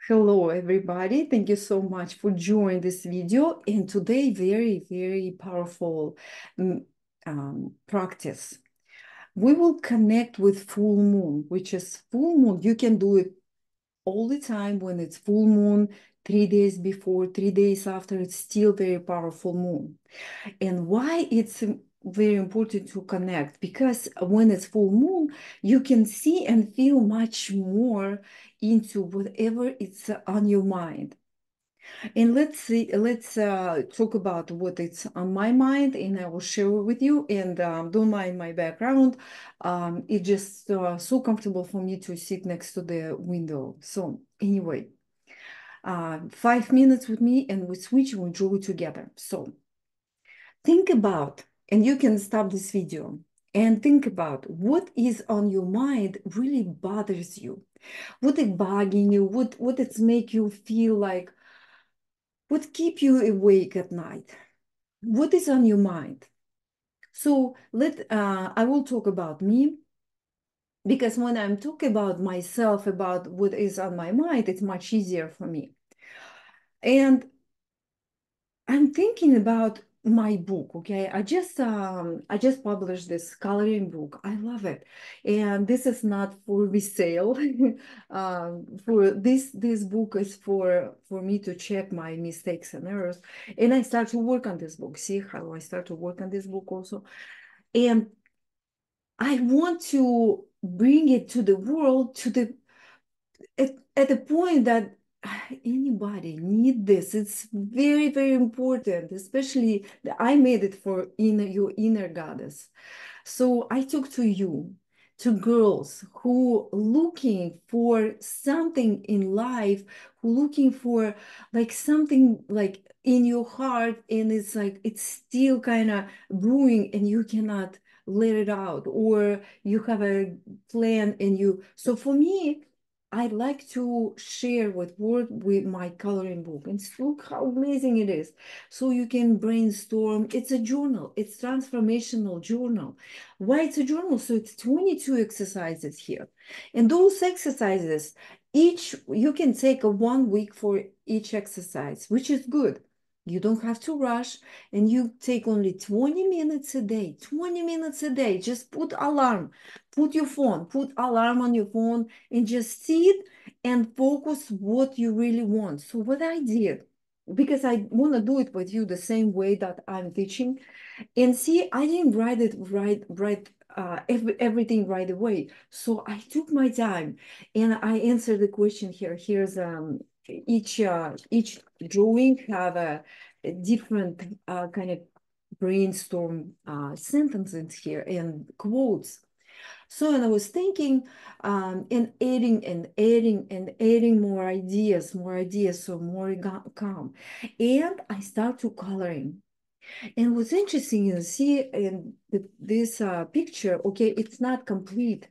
Hello, everybody. Thank you so much for joining this video. And today, very powerful mm, practice. We will connect with full moon, which is full moon. You can do it all the time when it's full moon, 3 days before, 3 days after. It's still very powerful moon. And why it's very important to connect? Because when it's full moon, you can see and feel much more into whatever it's on your mind. And let's talk about what it's on my mind, and I will share it with you. And don't mind my background. It's just so comfortable for me to sit next to the window. So anyway, 5 minutes with me, and we switch and we draw it together. So think about, and you can stop this video and think about what is on your mind really bothers you. What is bugging you? What it's make you feel like? What keep you awake at night? What is on your mind? So I will talk about me because when I'm talking about myself, about what is on my mind, it's much easier for me. And I'm thinking about my book, okay? I just published this coloring book. I love it. And this is not for resale. For this book is for me to check my mistakes and errors. And I start to work on this book. See how I start to work on this book also. And I want to bring it to the world to the at the point that anybody need this. It's very important, especially that I made it for your inner goddess. So I talk to you, to girls who looking for something in life, who looking for like something like in your heart, and it's like it's still kind of brewing and you cannot let it out, or you have a plan and you. So for me, I like to share with my coloring book, and look how amazing it is. So you can brainstorm. It's a journal. It's transformational journal. Why it's a journal? So it's 22 exercises here. And those exercises, each you can take a 1 week for each exercise, which is good. You don't have to rush, and you take only 20 minutes a day. 20 minutes a day. Just put alarm. Put your phone, put alarm on your phone, and just sit and focus what you really want. So what I did, because I want to do it with you the same way that I'm teaching, and see, I didn't write everything right away. So I took my time and I answered the question here. Here's each drawing have a different kind of brainstorm sentences here and quotes. So, and I was thinking and adding more ideas, so more calm. And I start to coloring. And what's interesting is see in this picture, okay, it's not complete.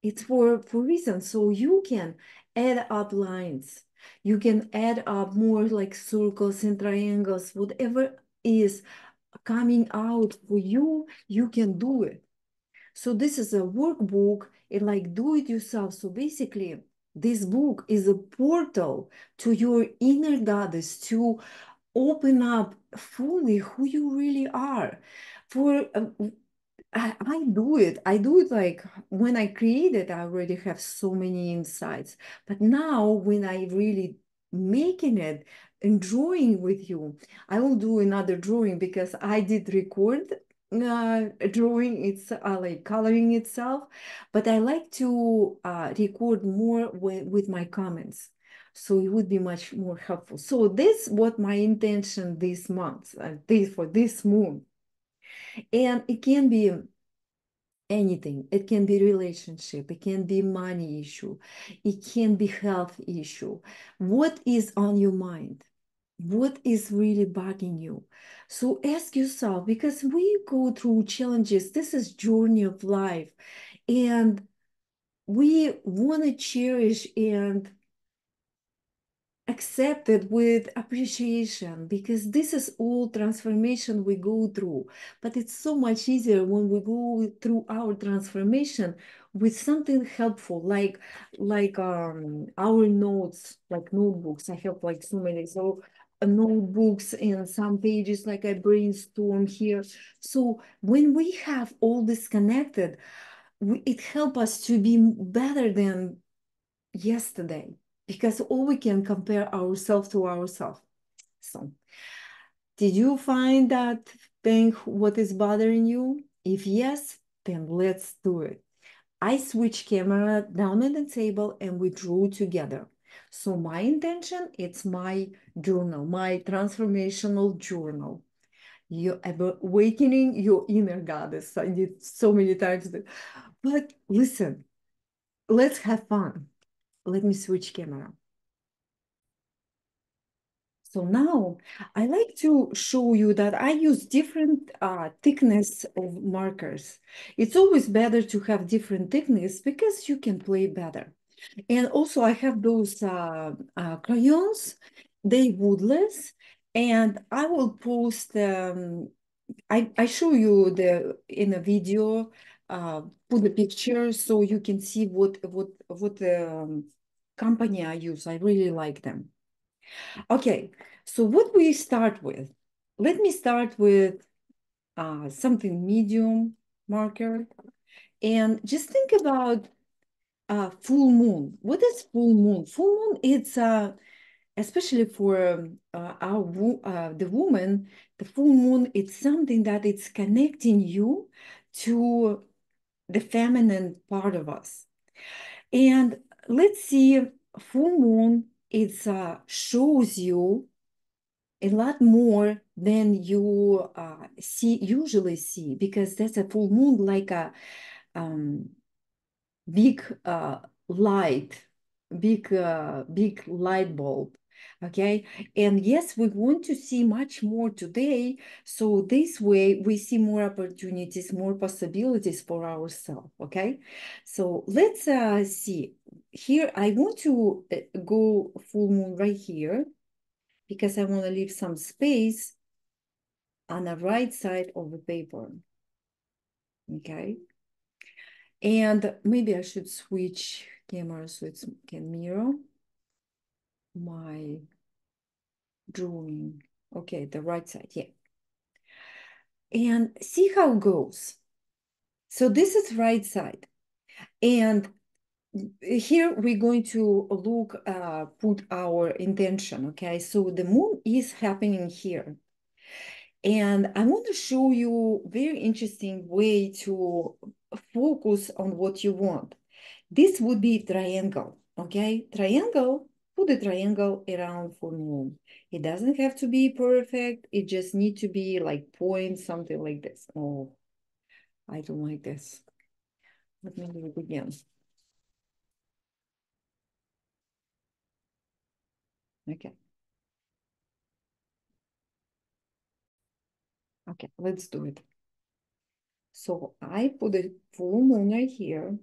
It's for reasons. So you can add up lines. You can add up more like circles and triangles, whatever is coming out for you, you can do it. So this is a workbook and like do it yourself. So basically, this book is a portal to your inner goddess to open up fully who you really are. For I do it. I do it like when I create it, I already have so many insights. But now when I really making it and drawing with you, I will do another drawing because I did record a drawing. It's like coloring itself, but I like to record more with my comments. So it would be much more helpful. So this what my intention this month, this for this moon. And it can be anything. It can be relationship, it can be money issue, it can be health issue. What is on your mind? What is really bugging you? So ask yourself, because we go through challenges. This is journey of life, and we want to cherish and accept it with appreciation, because this is all transformation we go through. But it's so much easier when we go through our transformation with something helpful, like our notes, like notebooks. I have like so many notebooks and some pages, like I brainstorm here. So when we have all this connected, it helps us to be better than yesterday, because all we can compare ourselves to ourselves. So, did you find that thing what is bothering you? If yes, then let's do it. I switch camera down on the table and we drew together. So my intention, it's my journal, my transformational journal. You awakening your inner goddess. I did so many times. But listen, let's have fun. Let me switch camera. So now I like to show you that I use different thickness of markers. It's always better to have different thickness because you can play better. And also I have those crayons, they woodless, and I will post, I show you in a video, put the picture so you can see what company I use. I really like them. Okay, so what we start with? Let me start with something medium marker, and just think about full moon. What is full moon? Full moon, it's especially for the woman, the full moon, it's something that it's connecting you to the feminine part of us. And let's see, full moon, it shows you a lot more than you usually see, because that's a full moon, like a um, big light, big light bulb. Okay, and yes, we want to see much more today, so this way we see more opportunities, more possibilities for ourselves. Okay, so let's see here. I want to go full moon right here, because I want to leave some space on the right side of the paper. Okay. And maybe I should switch camera so it can mirror my drawing. Okay, the right side, yeah. And see how it goes. So this is right side. And here we're going to look, put our intention, okay? So the moon is happening here. And I want to show you very interesting way to focus on what you want. This would be triangle, okay? Triangle, put a triangle around full moon. It doesn't have to be perfect. It just need to be like point, something like this. Oh, I don't like this. Let me do it again. Okay. Okay, let's do it. So I put a full moon right here,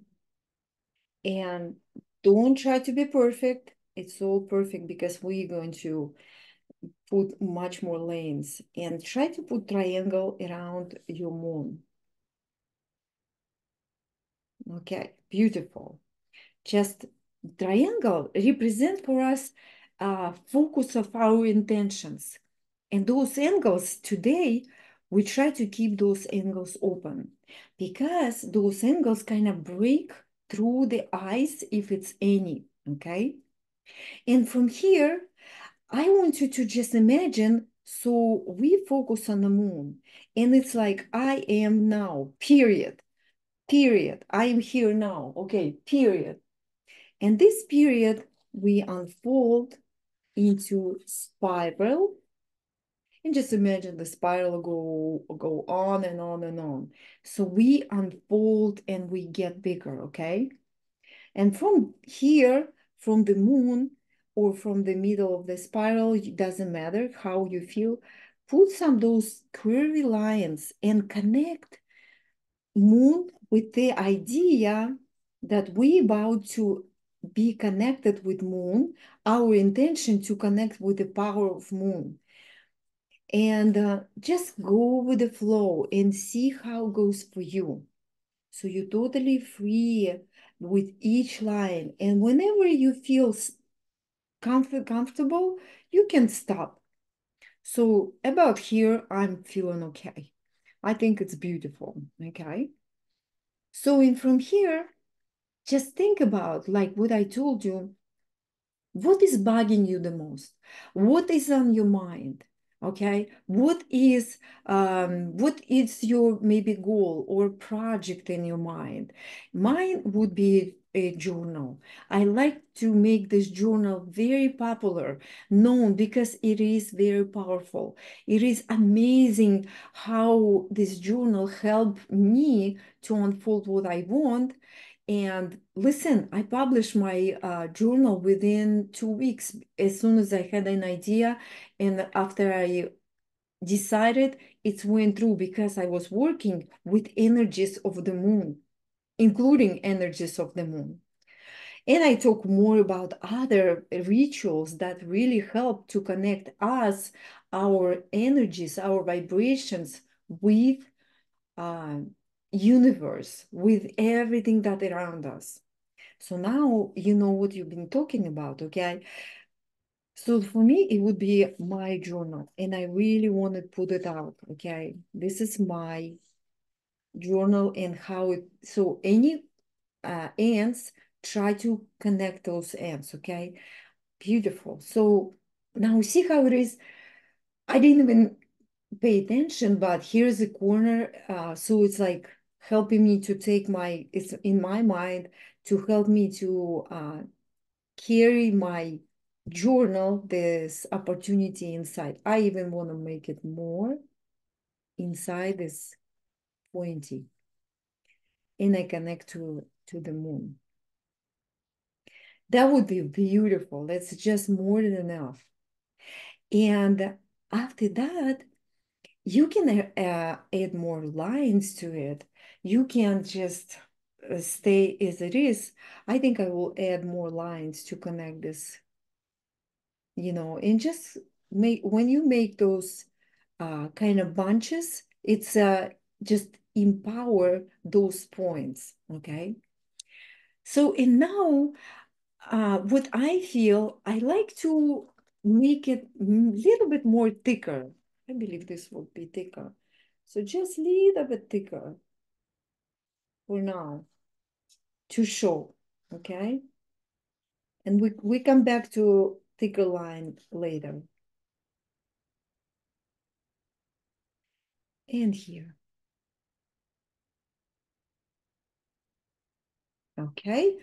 and don't try to be perfect. It's all perfect because we're going to put much more lanes, and try to put triangle around your moon. Okay, beautiful. Just triangle represent for us focus of our intentions. And those angles today, we try to keep those angles open, because those angles kind of break through the ice if it's any, okay? And from here, I want you to just imagine, so we focus on the moon, and it's like, I am now, period, period. I am here now, okay, period. And this period, we unfold into spiral, and just imagine the spiral go on and on and on. So we unfold and we get bigger, okay? And from here, from the moon or from the middle of the spiral, it doesn't matter how you feel, put some those curvy lines and connect moon with the idea that we about to be connected with moon, our intention to connect with the power of moon. And just go with the flow and see how it goes for you. So you're totally free with each line. And whenever you feel comfortable, you can stop. So about here, I'm feeling okay. I think it's beautiful, okay? So in from here, just think about like what I told you. What is bugging you the most? What is on your mind? Okay, what is your maybe goal or project in your mind? Mine would be a journal. I like to make this journal very popular, known because it is very powerful. It is amazing how this journal helped me to unfold what I want. And listen, I published my journal within 2 weeks as soon as I had an idea. And after I decided, it went through because I was working with energies of the moon, including energies of the moon. And I talk more about other rituals that really help to connect us, our energies, our vibrations with uh, universe, with everything that around us. So now you know what you've been talking about, okay? So for me, it would be my journal, and I really want to put it out, okay? This is my journal and how it, so any ants, try to connect those ants, okay? Beautiful. So now see how it is. I didn't even pay attention, but here's a corner. So it's like helping me to take my, it's in my mind to help me to carry my journal, this opportunity inside. I even want to make it more inside this pointy, and I connect to the moon. That would be beautiful. That's just more than enough. And after that, you can add more lines to it. You can just stay as it is. I think I will add more lines to connect this, and just make, when you make those kind of bunches, it's just empower those points, okay? So, and now what I feel, I like to make it a little bit more thicker. I believe this will be thicker. So just a little bit thicker for now to show, okay? And we come back to thicker line later. And here, okay?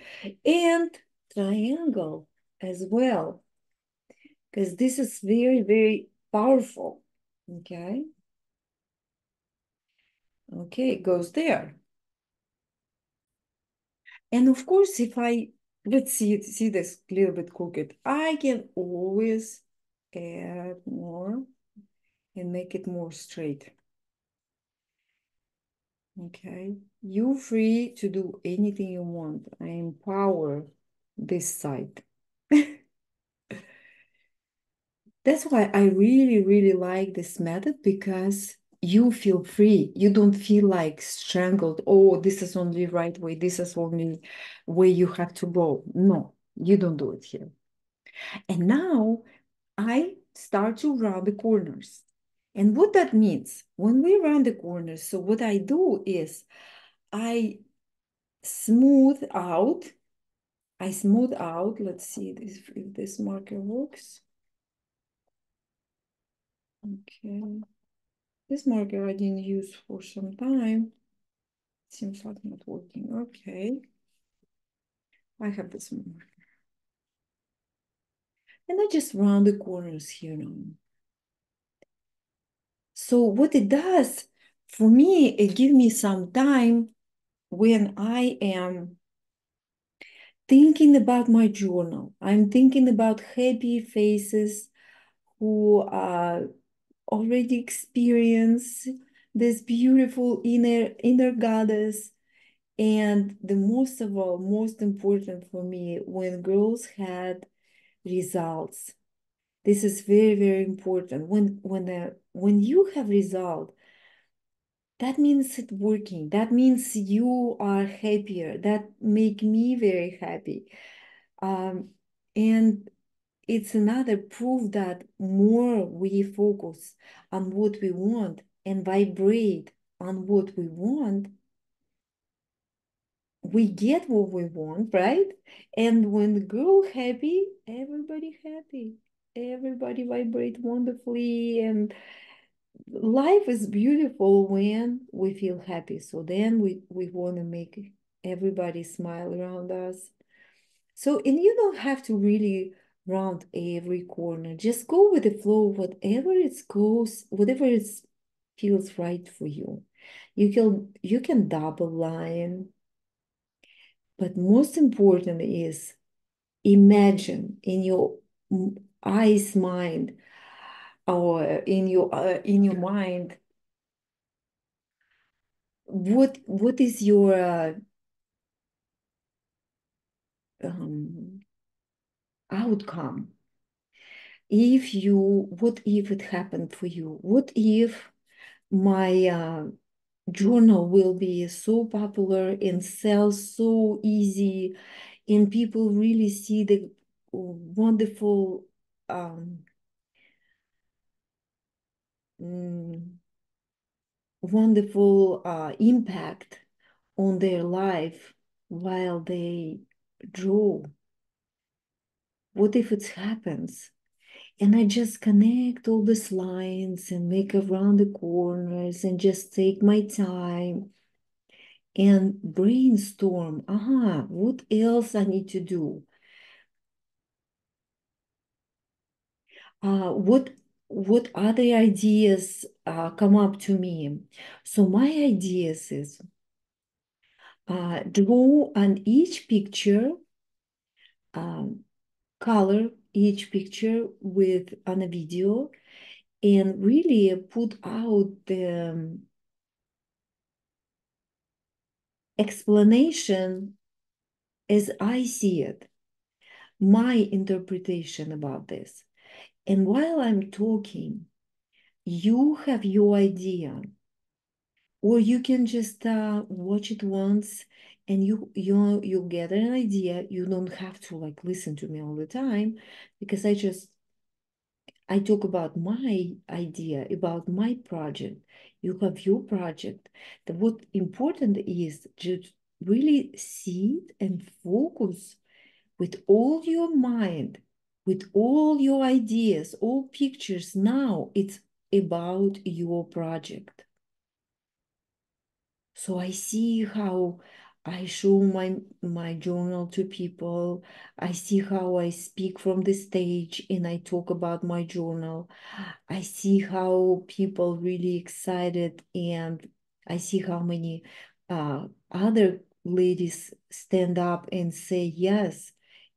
And triangle as well, because this is very, very powerful, okay? Okay, it goes there. And of course, if I, let's see this a little bit crooked, I can always add more and make it more straight. Okay, you're free to do anything you want. I empower this side. That's why I really, really like this method, because you feel free. You don't feel like strangled. Oh, this is only right way. This is only way you have to go. No, you don't do it here. And now I start to round the corners. And what that means, when we round the corners, so what I do is I smooth out, let's see this, if this marker works. Okay. This marker I didn't use for some time. Seems like not working. Okay. I have this marker. And I just round the corners here now. So what it does, for me, it gives me some time when I am thinking about my journal. I'm thinking about happy faces who already experience this beautiful inner goddess, And the most of all, most important for me, when girls had results. This is very, very important. When you have result, that means it's working. That means you are happier. That make me very happy. Um, and it's another proof that more we focus on what we want and vibrate on what we want, we get what we want, right? And when the girl happy, everybody happy. Everybody vibrate wonderfully, and life is beautiful when we feel happy. So then we want to make everybody smile around us. So, and you don't have to really round every corner. Just go with the flow, whatever it goes, whatever it feels right for you. You can double line, but most important is imagine in your eyes mind, or in your mind, what is your um, outcome if you what if it happened for you? What if my journal will be so popular and sell so easy, and people really see the wonderful mm, wonderful impact on their life while they draw? What if it happens? And I just connect all these lines and make around the corners and just take my time and brainstorm. What else I need to do? What other ideas come up to me? So my ideas is draw on each picture, um, color each picture with on a video, and really put out the explanation as I see it, my interpretation about this. And while I'm talking, you have your idea, or you can just watch it once, and you'll get an idea. You don't have to like listen to me all the time, because I talk about my idea, about my project. You have your project. What important is just really see it and focus with all your mind, with all your ideas, all pictures. Now it's about your project. So I see how I show my journal to people. I see how I speak from the stage and I talk about my journal. I see how people really excited, and I see how many other ladies stand up and say, yes,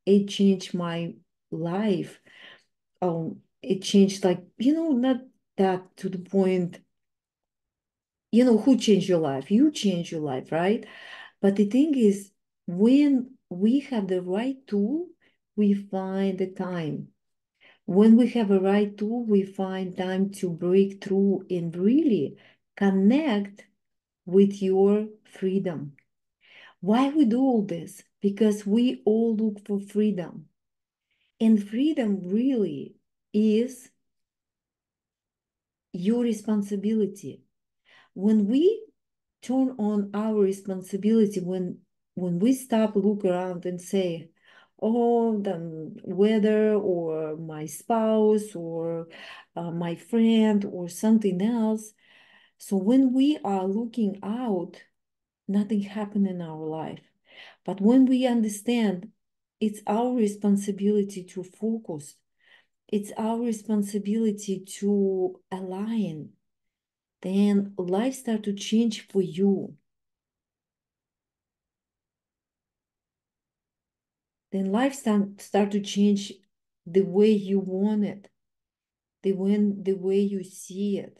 it changed my life. It changed, like, not that to the point, who changed your life? You change your life, right? But the thing is, when we have the right tool, we find the time. When we have a right tool, we find time to break through and really connect with your freedom. Why we do all this? Because we all look for freedom. And freedom really is your responsibility. When we turn on our responsibility, when we stop, look around and say, oh, the weather or my spouse or my friend or something else. So when we are looking out, nothing happened in our life. But when we understand it's our responsibility to focus, it's our responsibility to align, then life start to change for you. Then life start to change the way you want it, the way you see it. .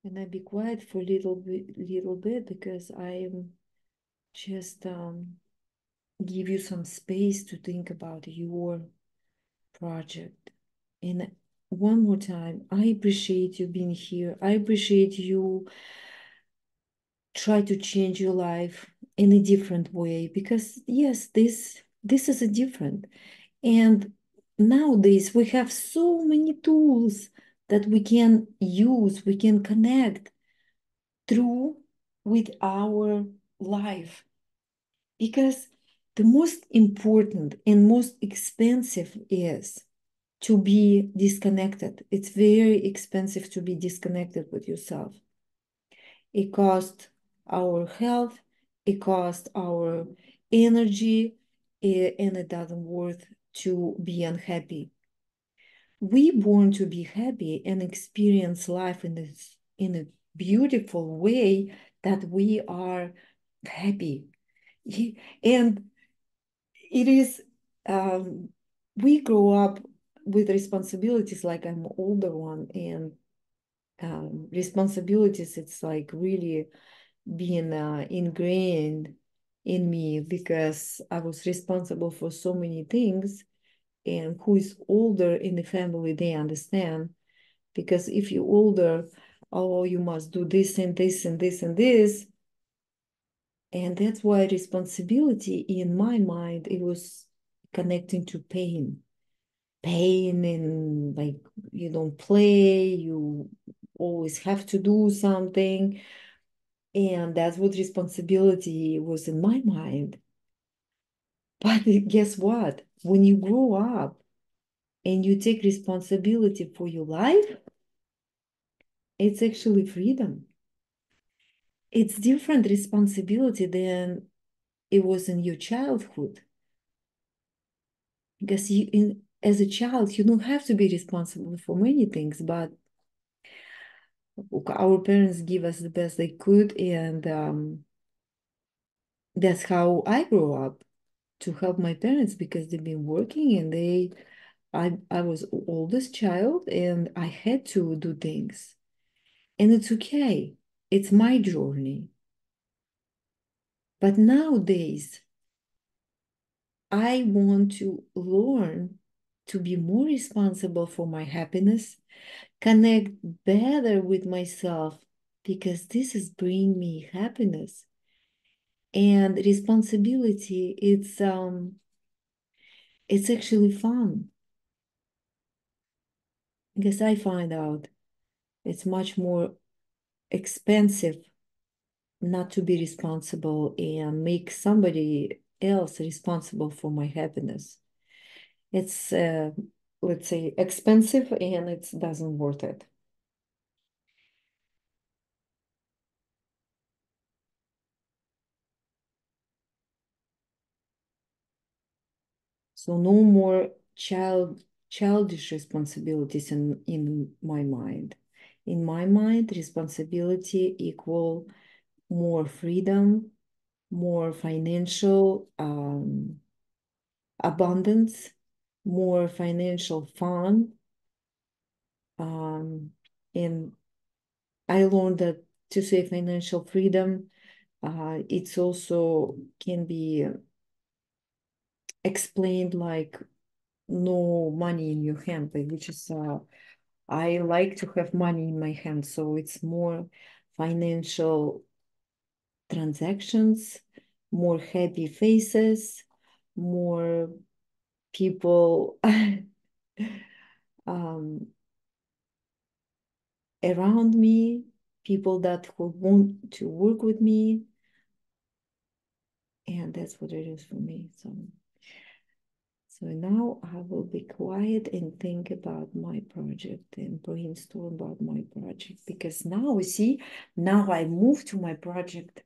And I be quiet for a little bit because I'm just give you some space to think about your project. And one more time, I appreciate you being here. I appreciate you try to change your life in a different way because yes, this is a different. And nowadays we have so many tools that we can use, we can connect through with our life. Because the most important and most expensive is to be disconnected. It's very expensive to be disconnected with yourself. It costs our health, it costs our energy, and it doesn't worth to be unhappy. We born to be happy and experience life in a beautiful way that we are happy. And it is we grow up with responsibilities, like I'm older one, and responsibilities, it's like really being ingrained in me because I was responsible for so many things. And who is older in the family, they understand, because if you're older, oh, you must do this and this and this and this. And that's why responsibility in my mind, it was connecting to pain, and like you don't play, you always have to do something. And that's what responsibility was in my mind. But guess what? When you grow up and you take responsibility for your life, it's actually freedom. It's different responsibility than it was in your childhood. Because as a child, you don't have to be responsible for many things, but our parents give us the best they could, and that's how I grew up, to help my parents because they've been working, and I was oldest child and I had to do things, and it's okay. It's my journey. But nowadays, I want to learn to be more responsible for my happiness, connect better with myself, because this is bring me happiness. And responsibility, it's actually fun, because I find out it's much more expensive not to be responsible and make somebody else responsible for my happiness. It's let's say expensive, and it doesn't worth it. So no more childish responsibilities in my mind. In my mind, responsibility equal more freedom, more financial abundance, more financial fun. Um, and I learned that to say financial freedom, it's also can be explained like no money in your hand, which is I like to have money in my hand, so it's more financial transactions, more happy faces, more people um, around me, people that who want to work with me, and that's what it is for me. So now I will be quiet and think about my project and brainstorm about my project, because now, see, now I move to my project.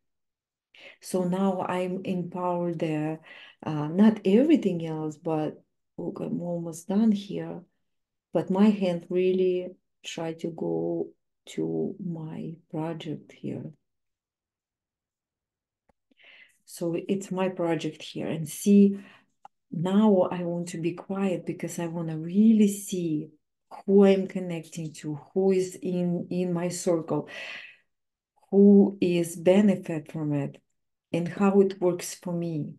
So now I'm empowered there. Not everything else, but look, I'm almost done here. But my hand really try to go to my project here. So it's my project here. And see, now I want to be quiet because I want to really see who I'm connecting to, who is in my circle, who is benefit from it, and how it works for me.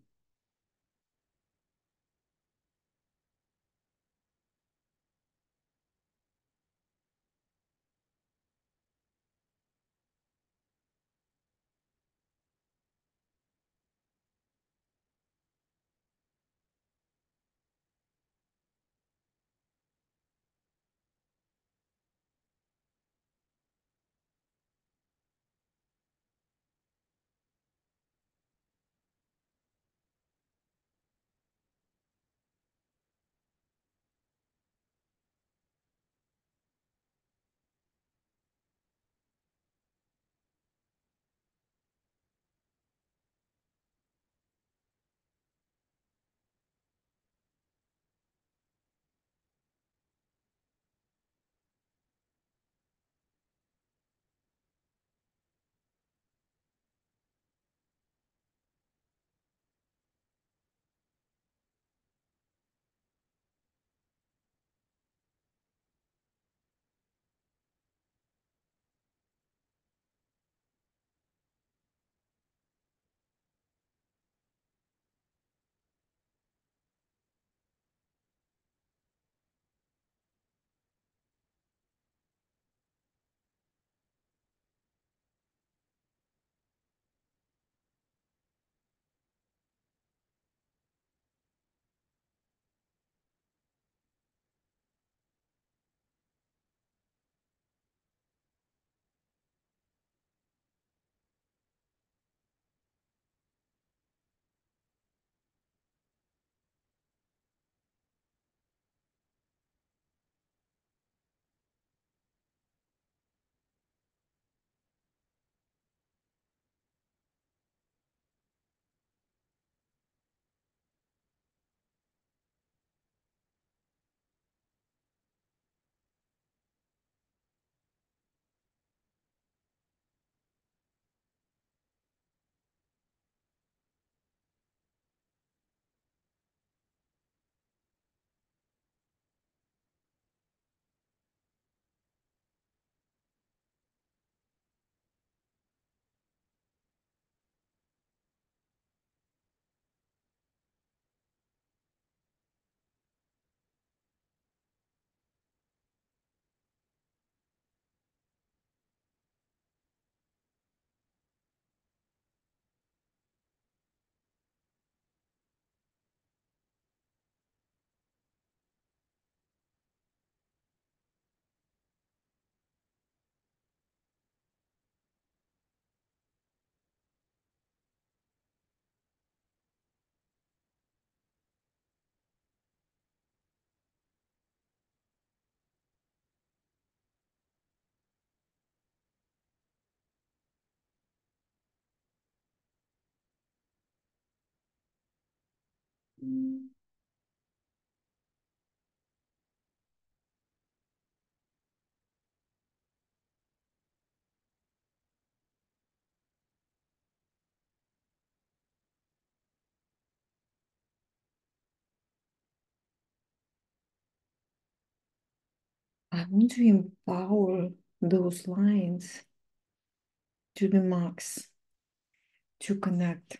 I want to empower those lines to the max to connect.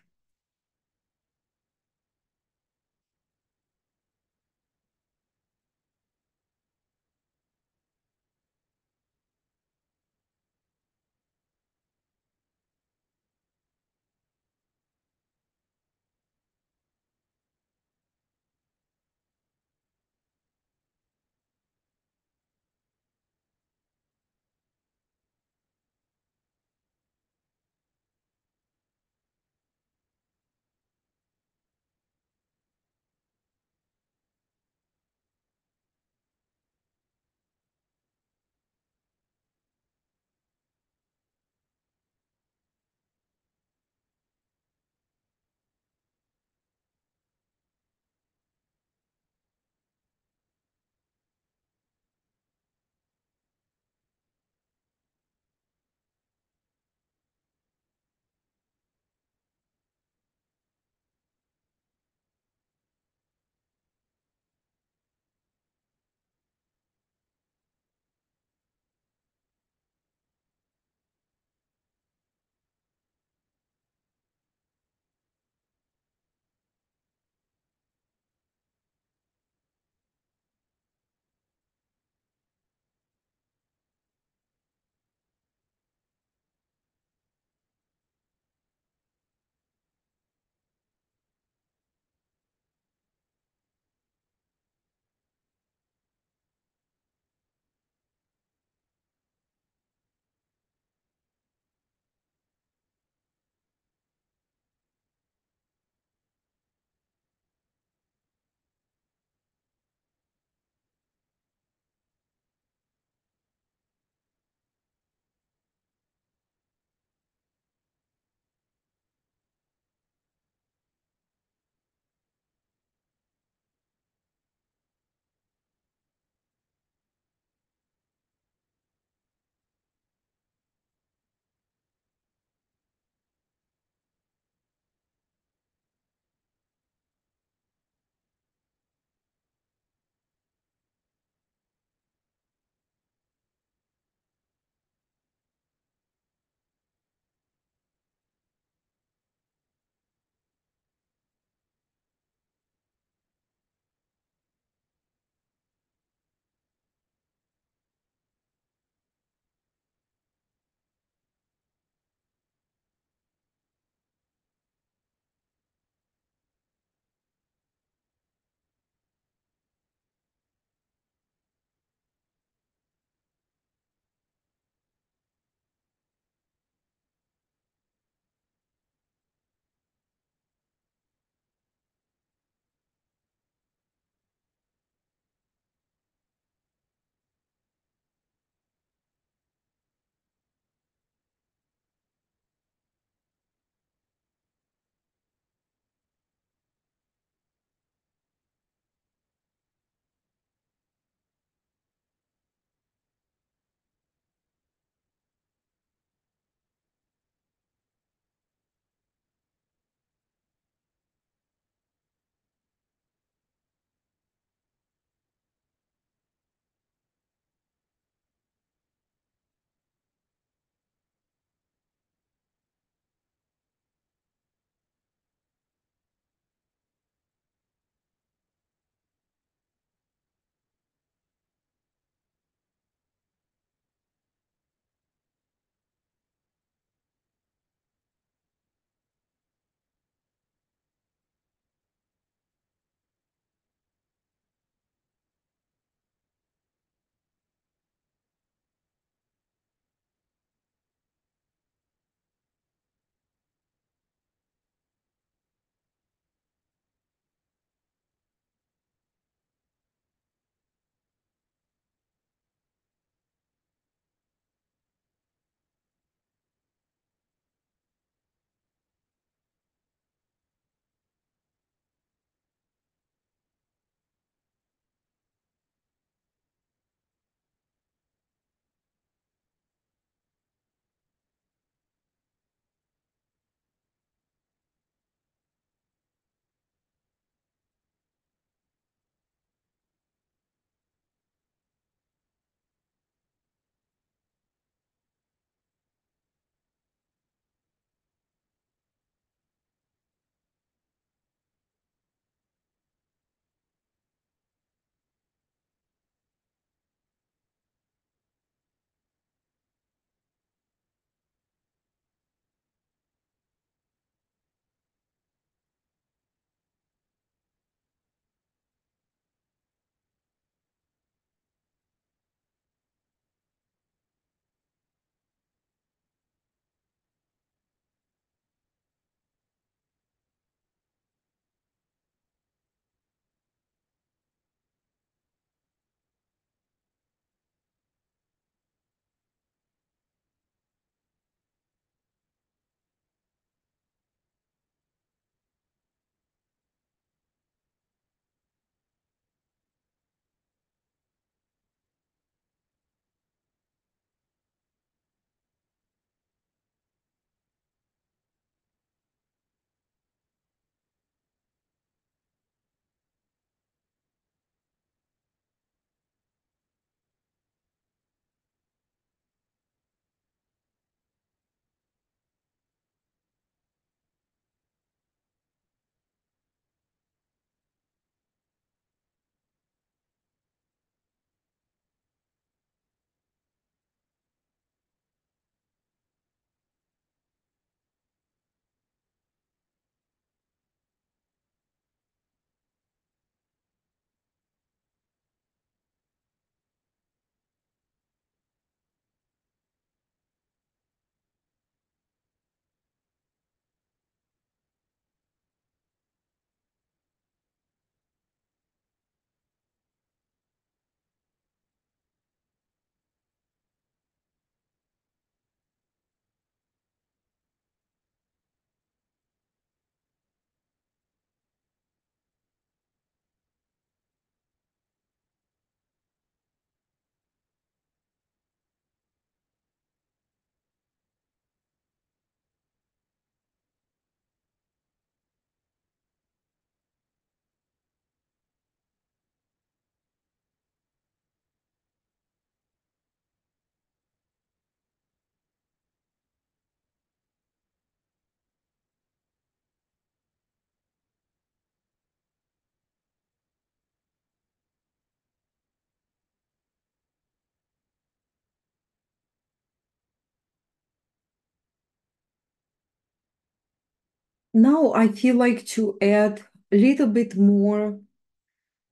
now I feel like to add a little bit more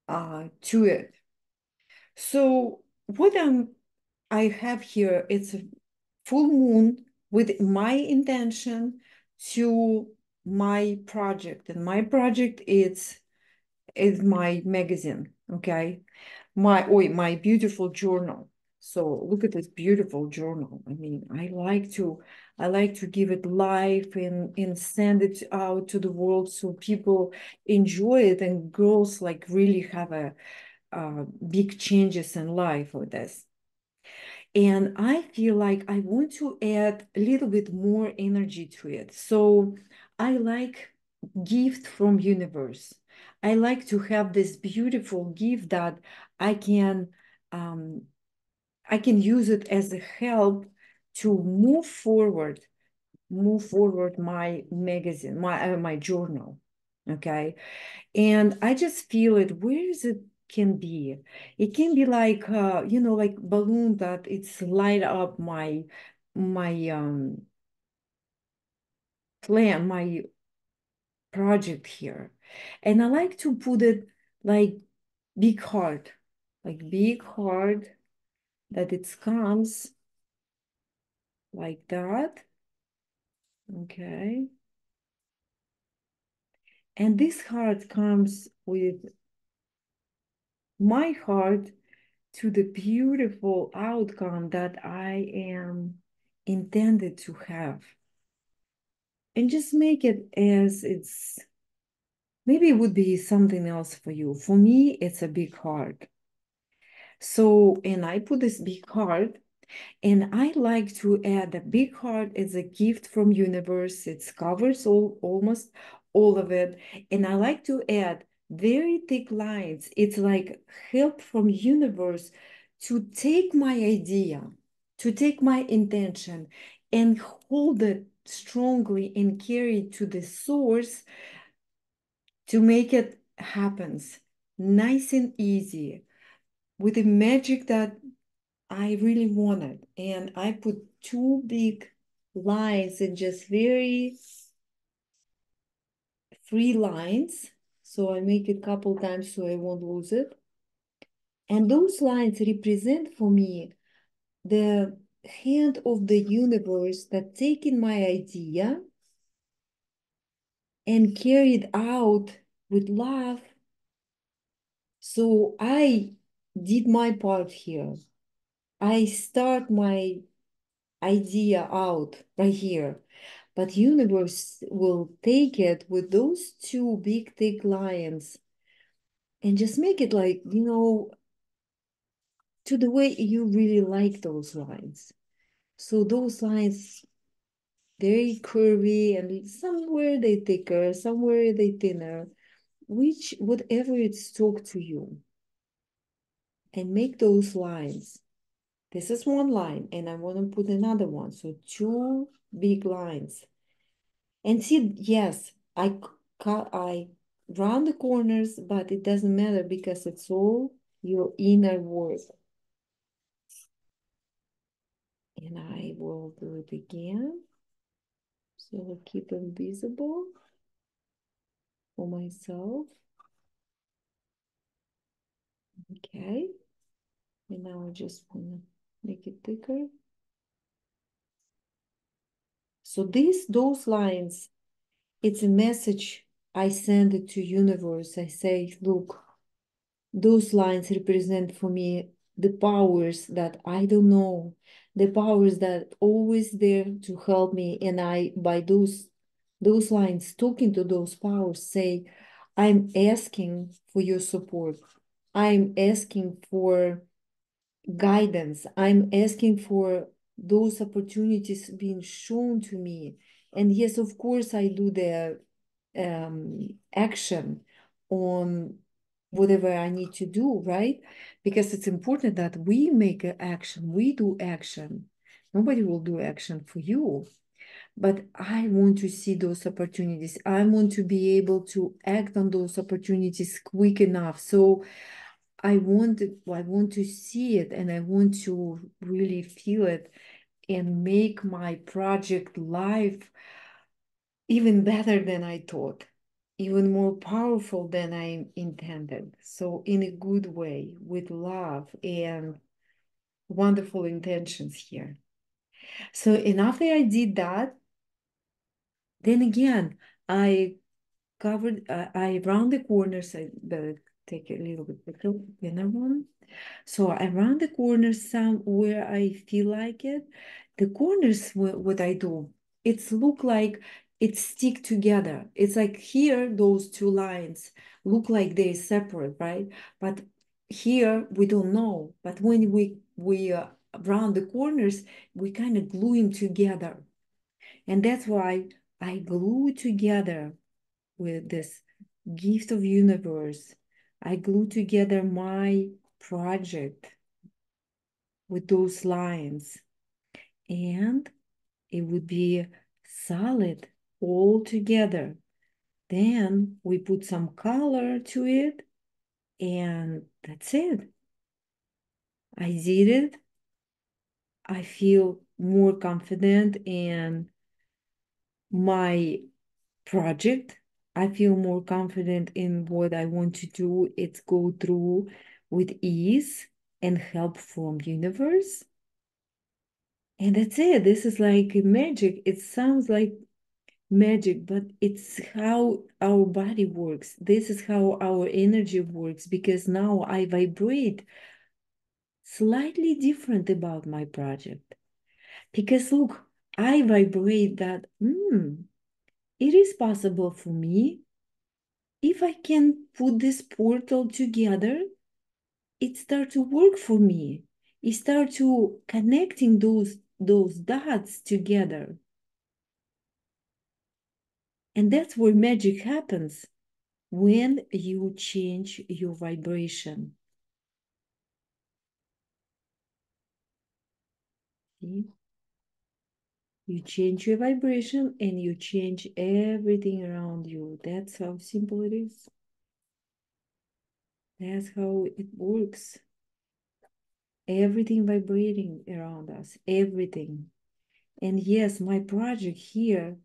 to it. So what I have here, it's a full moon with my intention to my project. And my project is my magazine, okay? My beautiful journal. So look at this beautiful journal. I mean, I like to give it life and send it out to the world so people enjoy it and girls like really have a big changes in life with this. And I feel like I want to add a little bit more energy to it. So I like gift from universe. I like to have this beautiful gift that I can um, I can use it as a help to move forward my magazine, my journal. Okay. And I just feel it. Where is it can be? It can be like like balloon that it's light up my plan, my project here. And I like to put it like big heart, like big heart that it comes like that. Okay. And this heart comes with my heart to the beautiful outcome that I am intended to have. And just make it as it's, maybe it would be something else for you. For me, it's a big heart. So, and I put this big heart. And I like to add a big heart as a gift from universe. It covers almost all of it. And I like to add very thick lines. It's like help from universe to take my idea, to take my intention and hold it strongly and carry it to the source to make it happens nice and easy with the magic that I really wanted. And I put two big lines and just very three lines. So I make it a couple times so I won't lose it. And those lines represent for me the hand of the universe that taken my idea and carried out with love. So I did my part here. I start my idea out right here. But universe will take it with those two big thick lines and just make it like, to the way you really like those lines. So those lines, very curvy and somewhere they thicker, somewhere they thinner, which whatever it's talk to you. And make those lines. This is one line and I want to put another one. So two big lines. And see, yes, I round the corners, but it doesn't matter because it's all your inner work. And I will do it again. So I'll keep them visible for myself. Okay. And now I just want to make it thicker. So those lines, it's a message I send it to universe. I say, look, those lines represent for me the powers that I don't know, the powers that always there to help me. And I, by those lines, talking to those powers, say, I'm asking for your support. I'm asking for guidance. I'm asking for those opportunities being shown to me. And yes, of course, I do the action on whatever I need to do, right? Because it's important that we make an action, we do action. Nobody will do action for you. But I want to see those opportunities. I want to be able to act on those opportunities quick enough. So I want to see it and I want to really feel it and make my project live even better than I thought, even more powerful than I intended. So, in a good way, with love and wonderful intentions here. So, and after I did that, then again, I covered, I round the corners. I better take a little bit bigger thinner one. So I round the corners some where I feel like it. The corners, what I do, it's look like it stick together. It's like here, those two lines look like they're separate, right? But here we don't know. But when we round the corners, we kind of glue them together. And that's why I glue together with this gift of universe. I glue together my project with those lines, and it would be solid all together. Then we put some color to it, and that's it. I did it. I feel more confident in my project. I feel more confident in what I want to do. It's go through with ease and help from universe. And that's it. This is like magic. It sounds like magic, but it's how our body works. This is how our energy works because now I vibrate slightly different about my project. Because look, I vibrate that it is possible for me if I can put this portal together, it start to work for me. It start to connecting those dots together. And that's where magic happens when you change your vibration. See? You change your vibration and you change everything around you. That's how simple it is. That's how it works. Everything vibrating around us, everything. And yes, my project here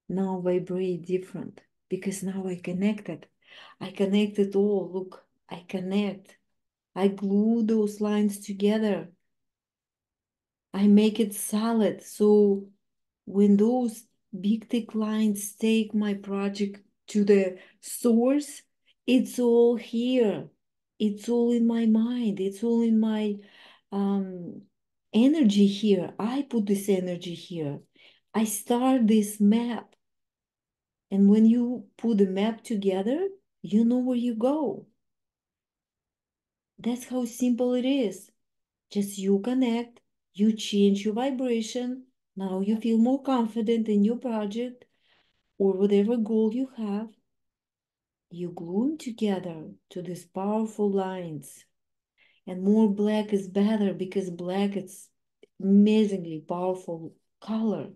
now vibrate different because now I connected. I connected all. Look, I connect. I glue those lines together. I make it solid. So when those big thick lines take my project to the source, it's all here. It's all in my mind. It's all in my um, energy here. I put this energy here. I start this map. And when you put the map together, you know where you go. That's how simple it is. Just you connect, you change your vibration. Now you feel more confident in your project or whatever goal you have. You glue them together to these powerful lines. And more black is better because black is amazingly powerful color.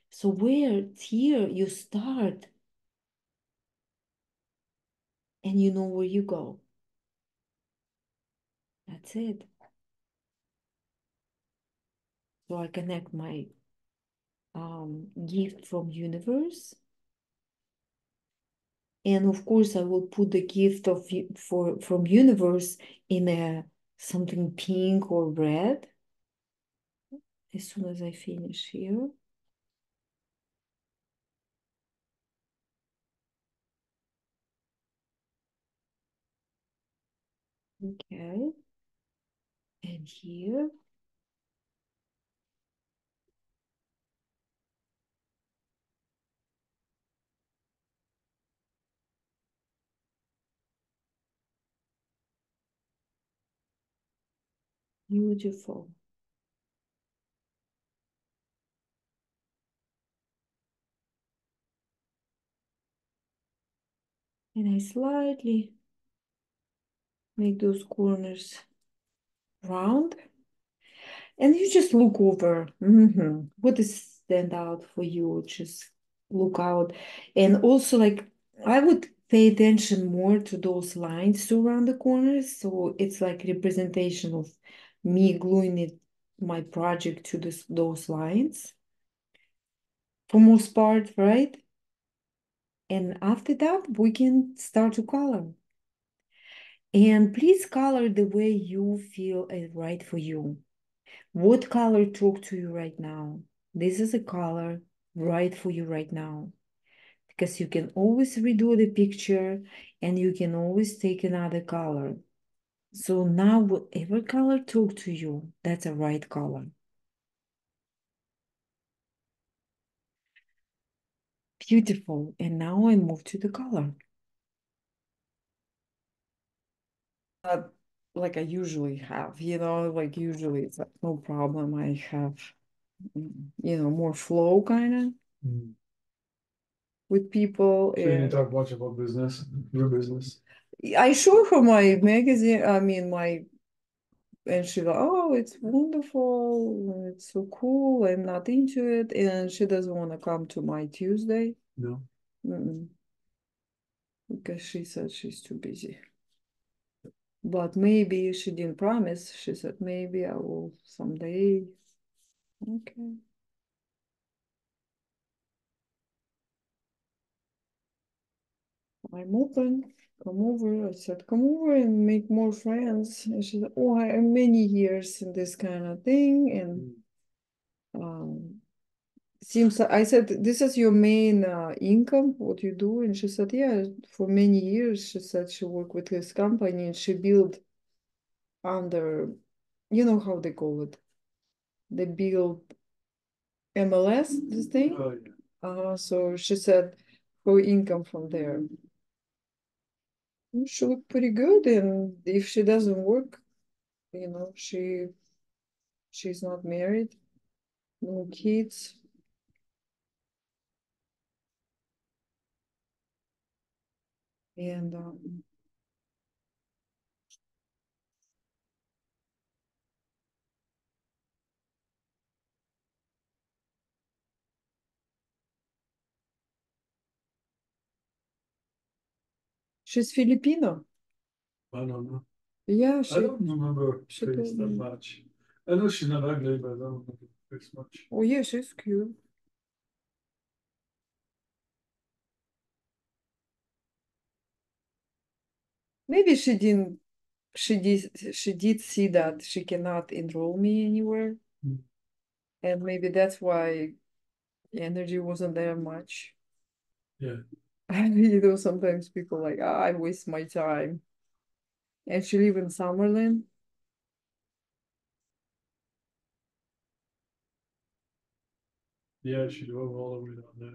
So where here you start and you know where you go. That's it. So I connect my gift from universe, and of course I will put the gift of for from universe in a something pink or red as soon as I finish here. Okay, and here. Beautiful. And I slightly make those corners round. And you just look over what is stand out for you. Just look out. And also, like, I would pay attention more to those lines around the corners. So it's like representation of me gluing it, my project to those lines. for most part, right? And after that, we can start to color. And please color the way you feel is right for you. What color talk to you right now? This is a color right for you right now. Because you can always redo the picture and you can always take another color. So now whatever color talk to you, that's a right color. Beautiful. And now I move to the color. Like I usually have, like usually it's like no problem. I have, more flow kind of with people. So you didn't talk much about business, your business. I show her my magazine, and she's like, oh, it's wonderful. It's so cool. I'm not into it. And she doesn't want to come to my Tuesday. No. Mm-mm. Because she said she's too busy. But maybe she didn't promise. She said, maybe I will someday. Okay. I'm open. Come over. I said, come over and make more friends. And she said, oh, I am many years in this kind of thing. And seems I said, this is your main income, what you do? And she said, yeah, for many years. She said she worked with this company and she built under, you know how they call it. They build MLS, this thing. Oh, yeah. So she said her income from there. She looked pretty good, and if she doesn't work, she's not married, no kids. And she's Filipino. I don't know. Yeah, I don't remember her she face told that me. much. I know she's not ugly, but I don't remember her face much. Oh yeah, she's cute. Maybe she did see that she cannot enroll me anywhere. Mm. And maybe that's why energy wasn't there much. Yeah. Sometimes people like, "Ah, I waste my time." And she live in Summerlin. Yeah, she drove all the way down there.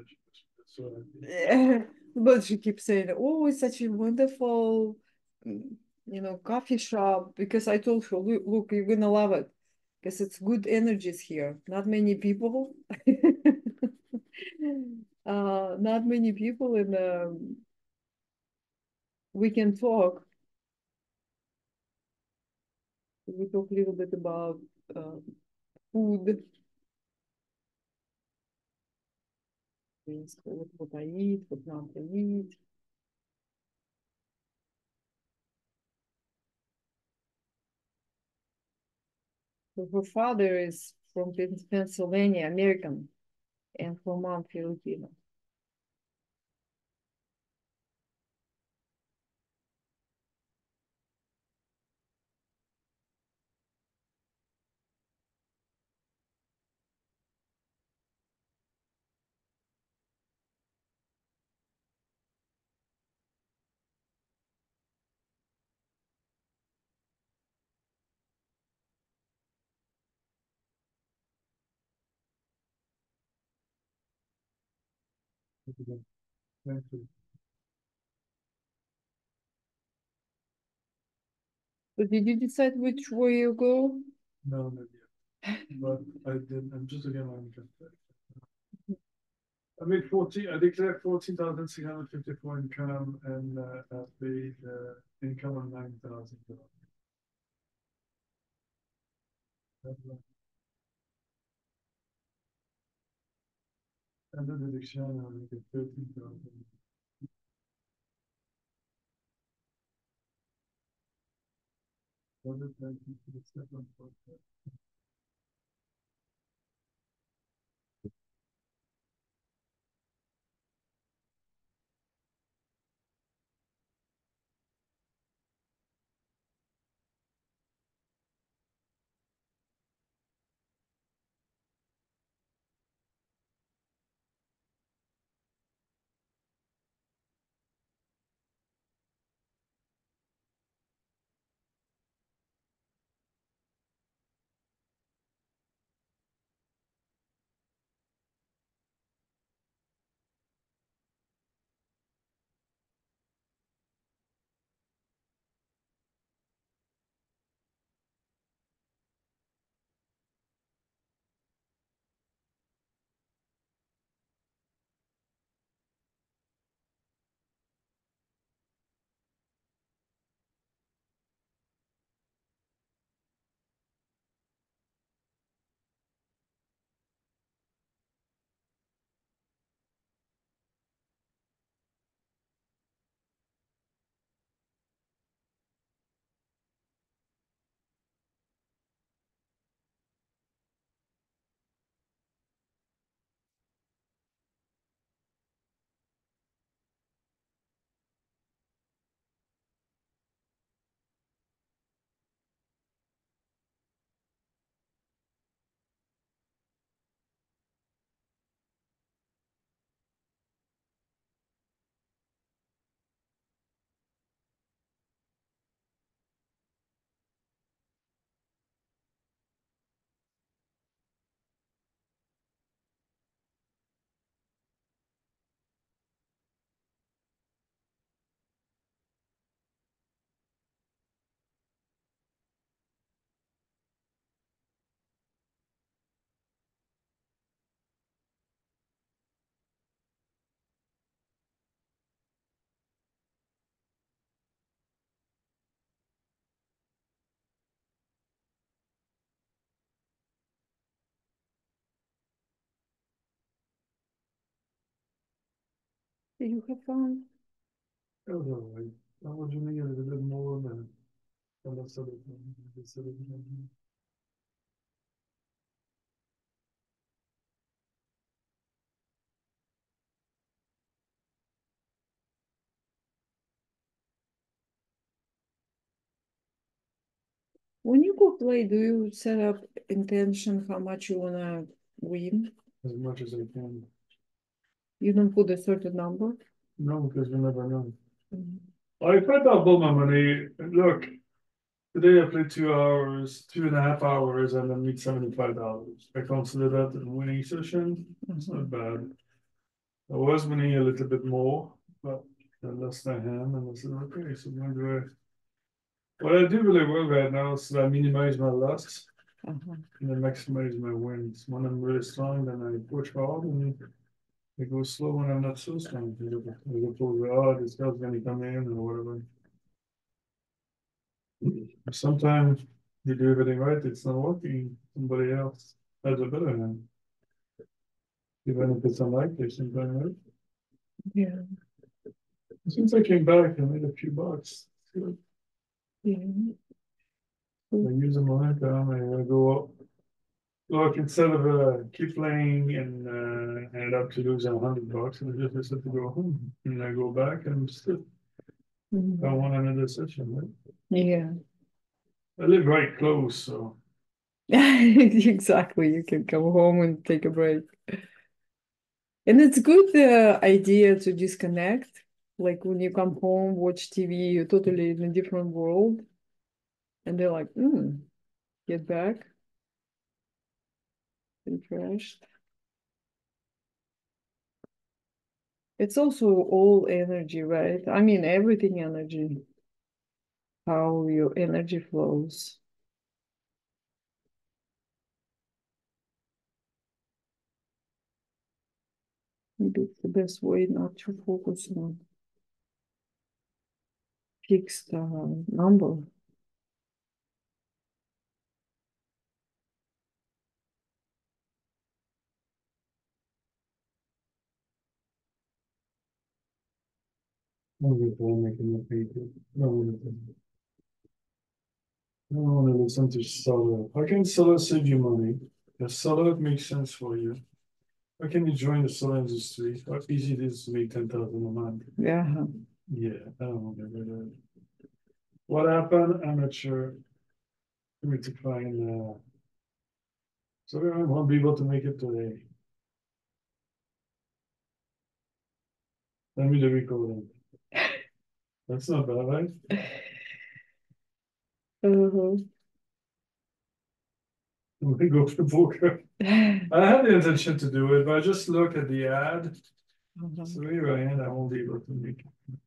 That's what I did. Yeah. But she keeps saying, "Oh, it's such a wonderful, coffee shop." Because I told her, look, you're gonna love it, because it's good energies here. Not many people, not many people, and we can talk. We talk a little bit about uh, food, things, what I eat, what not I eat. So her father is from Pennsylvania, American, and her mom Filipino. Thank you. So did you decide which way you go? No, not yet. But I did. I'm just again. I'm just. I made 14. I declared 14,654 income, and I paid income on 9,000. And the deduction, I make 13,000. You have fun. It was all right. I was doing it a little bit more than the sort of When you go play, do you set up intention how much you wanna win? as much as I can. You don't put a certain number? No, because you never know. Mhm. I put double my money. Look, today I played 2 hours, 2.5 hours, and I made $75. I consider that a winning session. It's not bad. I was winning a little bit more, but I lost my hand, and I said, okay, so I'm going to what I do really well right now is I minimize my losses Uh-huh. and I maximize my wins. When I'm really strong, then I push hard and I go slow when I'm not so strong. I go for oh, this guy's gonna come in or whatever. Sometimes you do everything right, it's not working. Somebody else has a better hand. Even if it's unlikely, sometimes, right? Yeah, Since I came back, I made a few bucks. Good. yeah. I use the momentum, I go up. Look, instead of keep playing and end up to lose $100, I just decided to go home and I go back and still I Mhm. want another session. Right? Yeah. I live right close, so Exactly. You can come home and take a break. And it's good idea to disconnect. Like when you come home, watch TV, you're totally in a different world. And they're like, get back, refreshed. It's also all energy, right? I mean, everything energy, how your energy flows. Maybe it's the best way not to focus on fixed number. I'm going to making a paper. I don't want to listen to solo. How can solo save you money? Does solo make sense for you? How can you join the solo industry? How easy it is to make 10,000 a month? Yeah. Yeah, I don't want to do that. What happened? I'm not sure. I need to find. So I won't be able to make it today. Send me the recording. That's not bad, right? Uh-huh. I'm gonna go for poker. I had the intention to do it, but I just look at the ad. Uh-huh. So here I am. I won't be able to make it.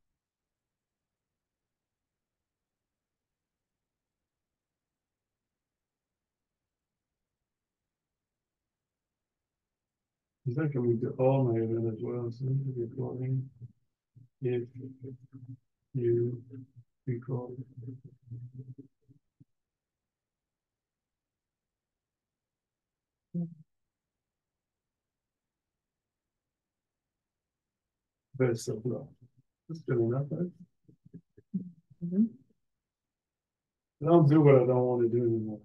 I think I'm do all my event as well. So the recording. If you record. Best of luck. That's good enough, right? Mhm. I don't do what I don't want to do anymore.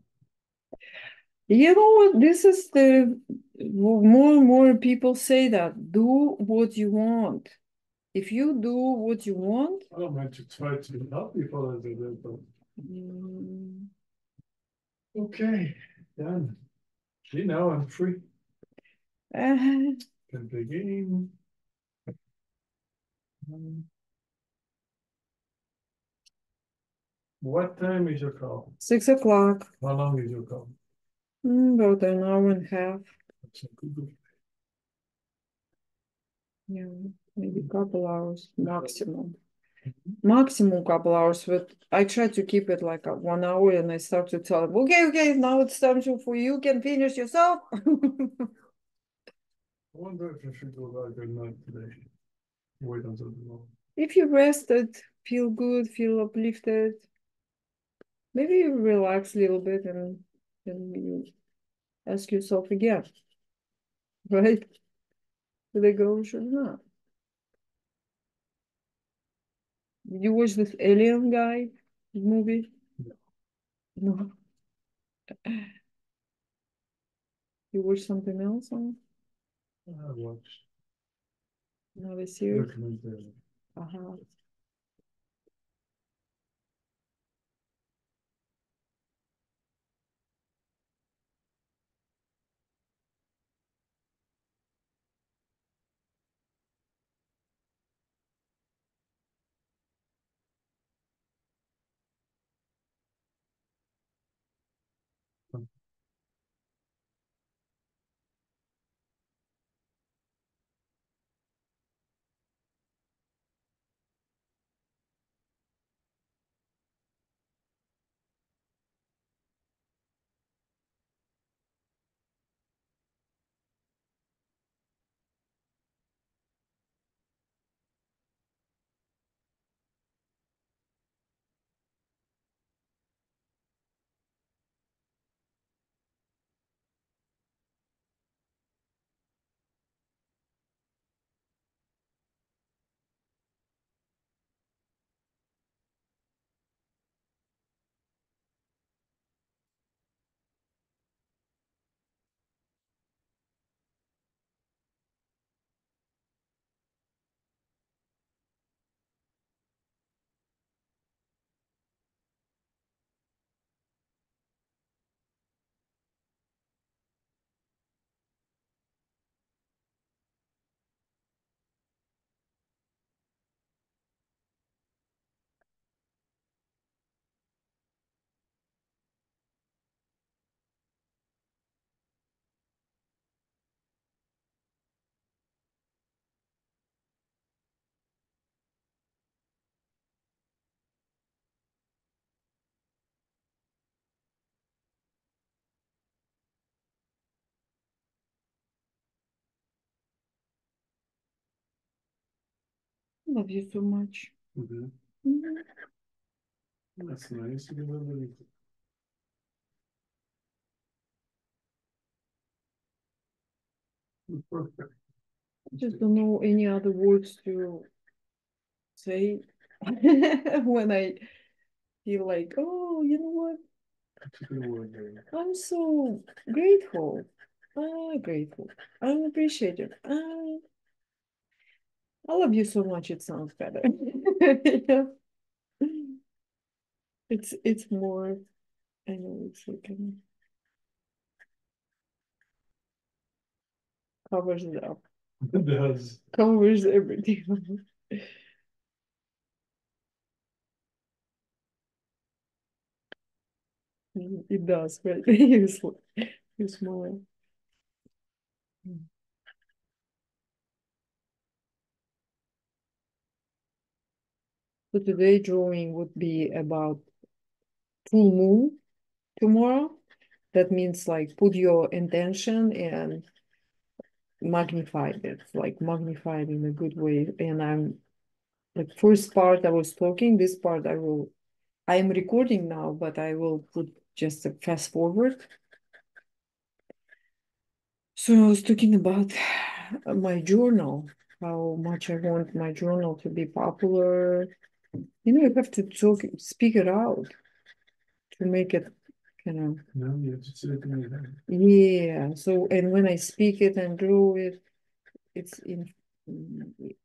You know what? This is the more and more people say that do what you want. If you do what you want, I don't meant to try to help people as I did, but mm, okay, done. See, now I'm free. uh, Can begin. What time is your call? 6 o'clock, How long is your call? about an hour and a half. That's a good. Yeah, maybe a couple hours maximum. Maximum couple hours, but I try to keep it like a 1 hour and I start to tell them, okay, now it's time for you can finish yourself. I wonder if I should go back or not today. Wait until tomorrow. If you rested, feel good, feel uplifted, maybe you relax a little bit and then you ask yourself again, right? Should I go or should I not? Did you watch this Alien guy movie? No. You watch something else on I watched another series? documentary. Uh-huh. Love you so much. Mhm. Mhm. That's nice. You really perfect. I just don't know any other words to say when I feel like, oh, you know what? That's a good word there. I'm so grateful. Grateful. I'm appreciative. I love you so much. It sounds better. Yeah. It's more. I know it's like covers it up, It does. covers everything. It does, but it's more. So today drawing would be about full moon tomorrow. That means like put your intention and magnify it, like magnify it in a good way. And I'm like first part I was talking, this part I am recording now, but I will put just a fast forward. So I was talking about my journal, how much I want my journal to be popular. You know, you have to speak it out to make it kind of, No, you have to sit it in your head. yeah. So, and when I speak it and draw it, it's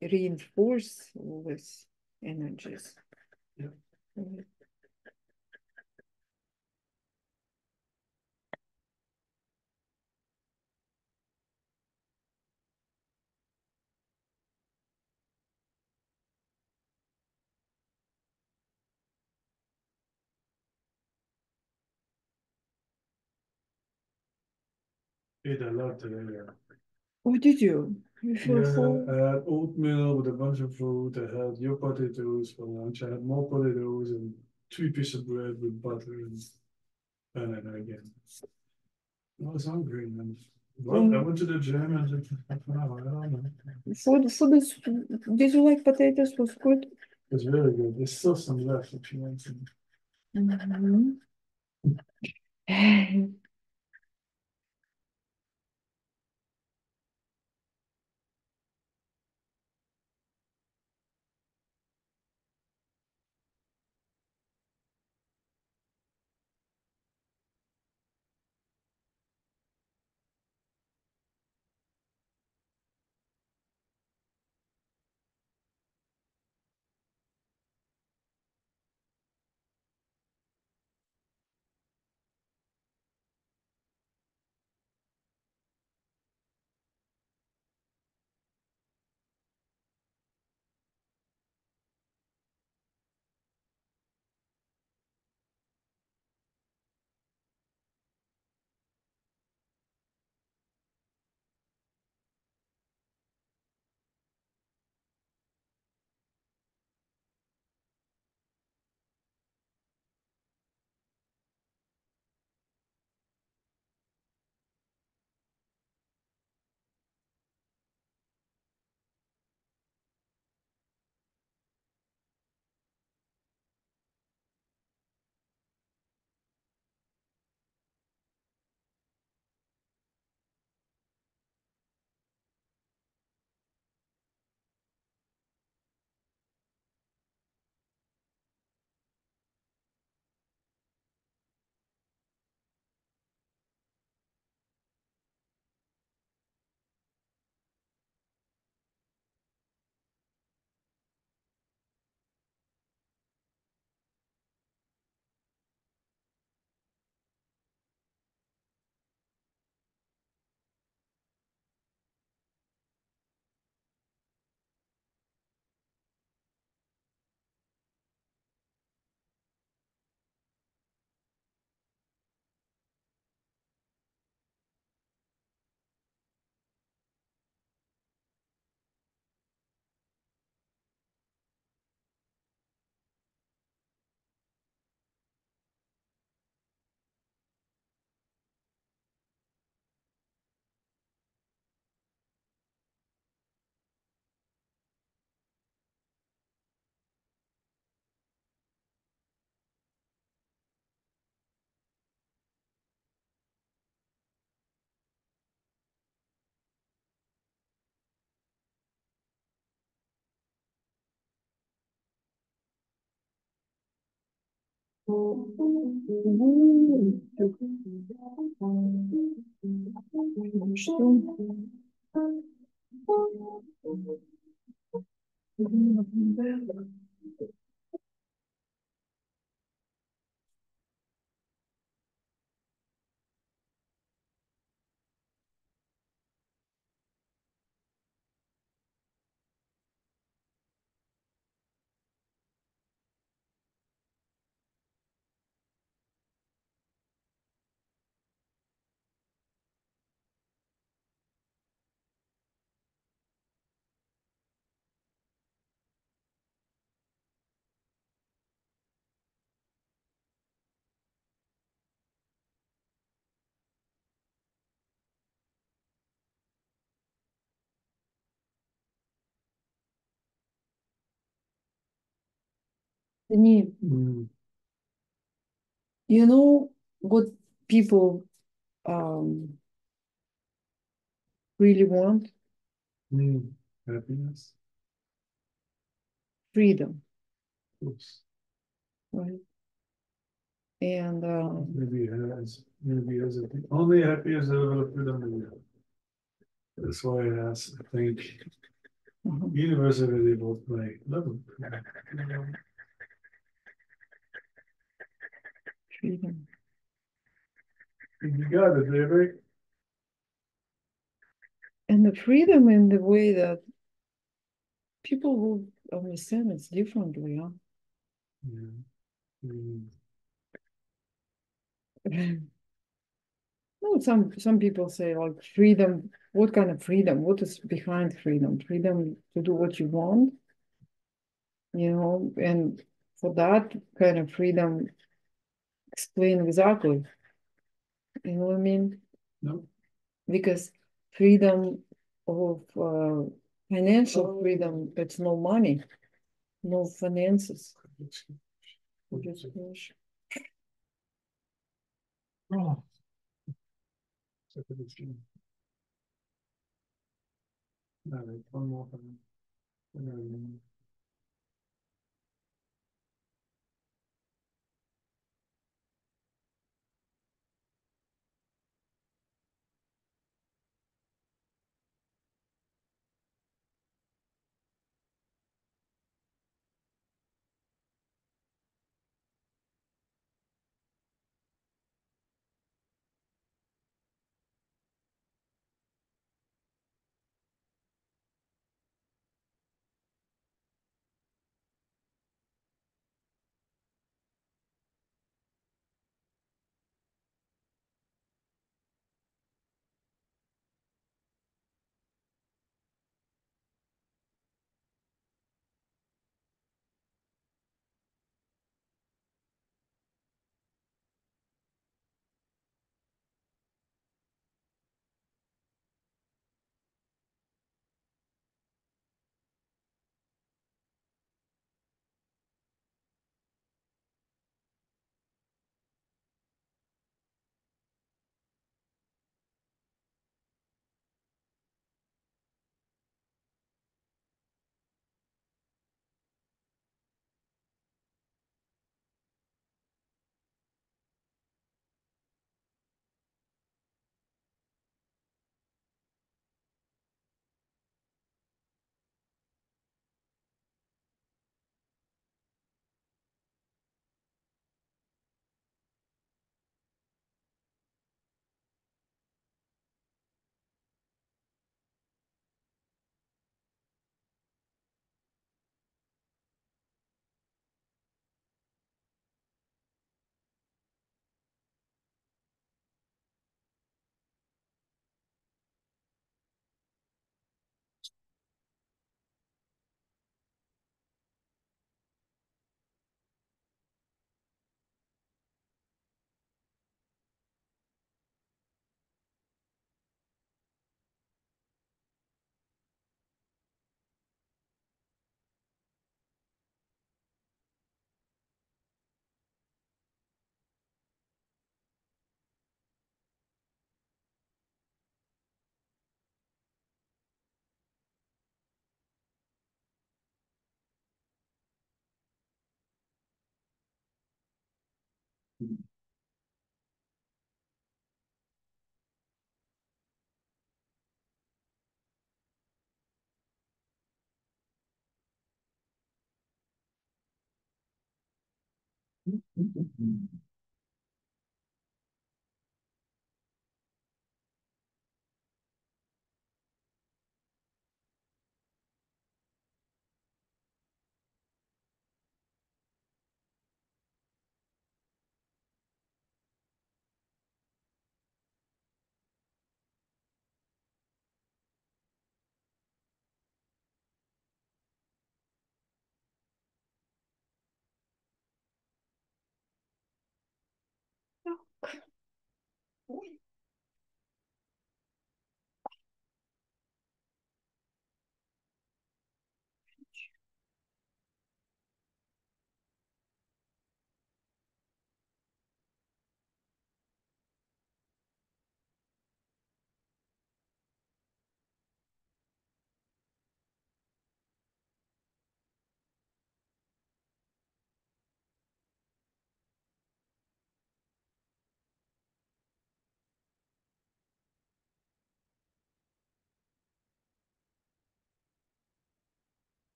reinforce all these energies. Yeah. Mhm. Ate a lot today. Yeah. Oh, did you? You feel Yeah, full? I had oatmeal with a bunch of fruit. I had your potatoes for lunch. I had more potatoes and 3 pieces of bread with butter and then again. I was hungry, man. Well, I Um, went to the gym and took half an hour. I don't know. food is, did you like potatoes? Was good? It's really good. There's still some left if you want some. Mhm. Что? Any, you know what people really want? Happiness. Freedom, Oops. right? And Maybe as only happy as ever freedom in you. That's why I asked. I think university both play level. freedom. You got it, baby. And the freedom in the way that people will understand it differently, huh? Yeah. No, some people say like freedom. What kind of freedom? What is behind freedom? Freedom to do what you want, and for that kind of freedom, explain exactly. You know what I mean? No. Because freedom of financial freedom, it's no money, no finances. Just cash. Oh. All right, one more thing.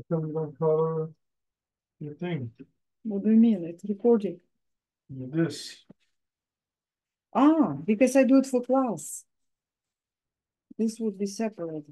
Come on, color your thing. What do you mean? It's recording. This. Ah, because I do it for class. This would be separate.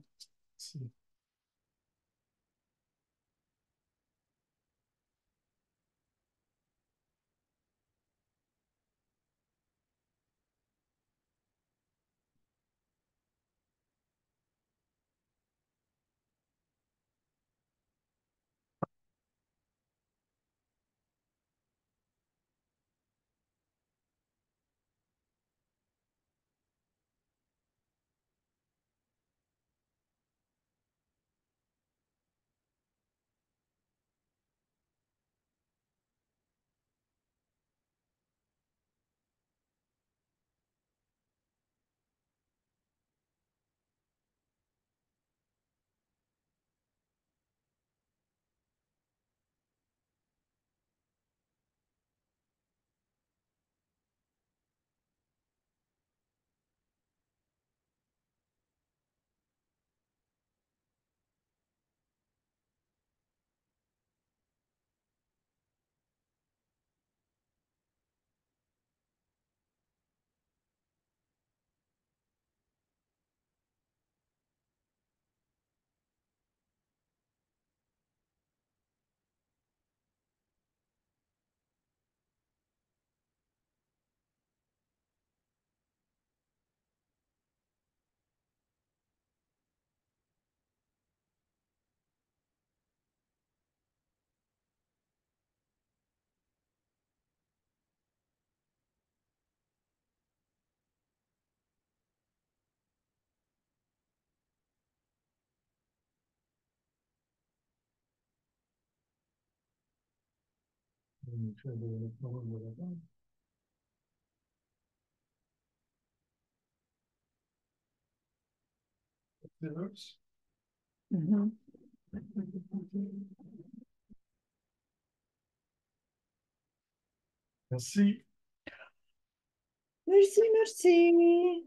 Mhm. Merci. Merci, merci.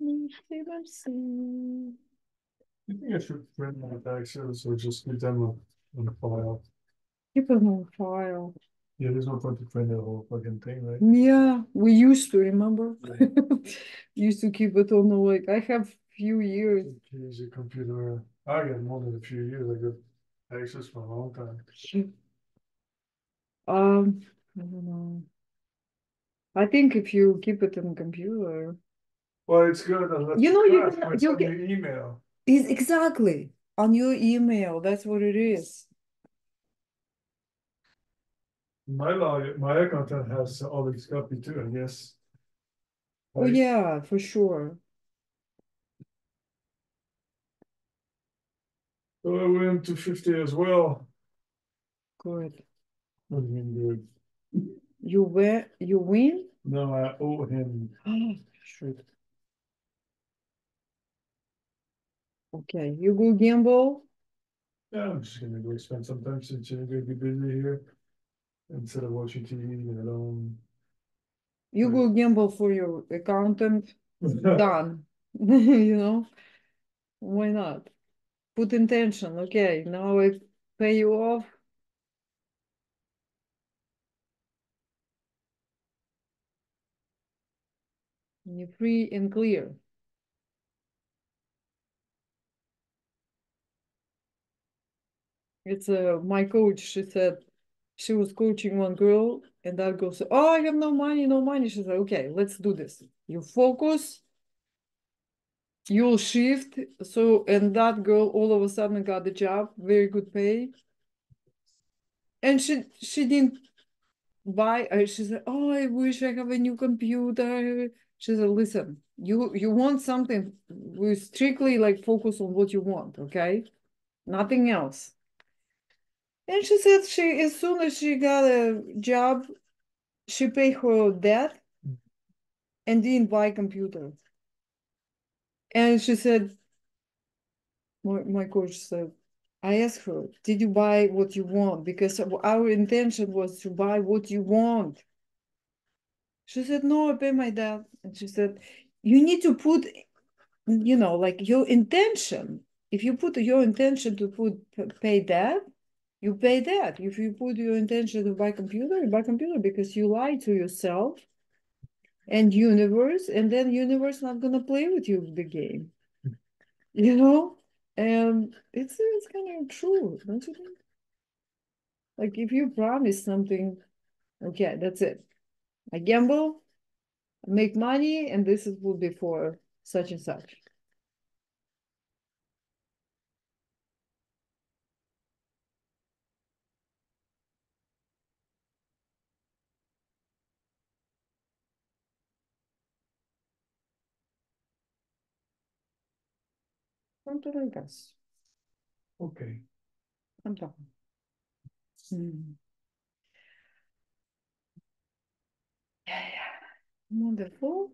Merci, merci. You think I should print my taxes or just keep them on the file? Keep it on file. Yeah, there's no point to print the whole fucking thing, right? Yeah, we used to, remember? Yeah. Used to keep it on the like, I have few years. Use your computer. I got more than a few years. I got access for a long time. Um, I don't know. I think if you keep it in computer, Well, it's good unless you it know, crashes when it's you on get your email. is exactly on your email. That's what it is. My accountant has all these copy too, I guess. Oh Right? yeah, for sure. So I went to 50 as well. Good. What do you mean good? You win? No, I owe him. Oh, shoot. Okay, you go gamble. Yeah, I'm just gonna go spend some time since you're gonna be busy here instead of watching TV alone. You Like, go gamble for your accountant. Done. You know, why not? Put intention. Okay, now I pay you off. And you're free and clear. It's my coach. She said she was coaching one girl, and that girl said, "Oh, I have no money, no money." She said, "Okay, let's do this. You focus, you'll shift." So, and that girl all of a sudden got the job, very good pay, and she didn't buy. She said, "Oh, I wish I have a new computer." She said, "Listen, you want something? We strictly like focus on what you want, okay? Nothing else." And she said she as soon as she got a job, she paid her debt and didn't buy a computer. And she said, my coach said, I asked her, did you buy what you want? Because our intention was to buy what you want. She said, no, I pay my debt. And she said, you need to put, like your intention. If you put your intention to pay debt, you pay that. If you put your intention to buy computer, you buy computer because you lie to yourself and universe, and then universe not gonna play with you the game, you know? And it's kind of true, don't you think? Like if you promise something, okay, that's it. I gamble, I make money, and this is will be for such and such. Something like this. okay. I'm talking. Mm. Yeah, yeah. Wonderful.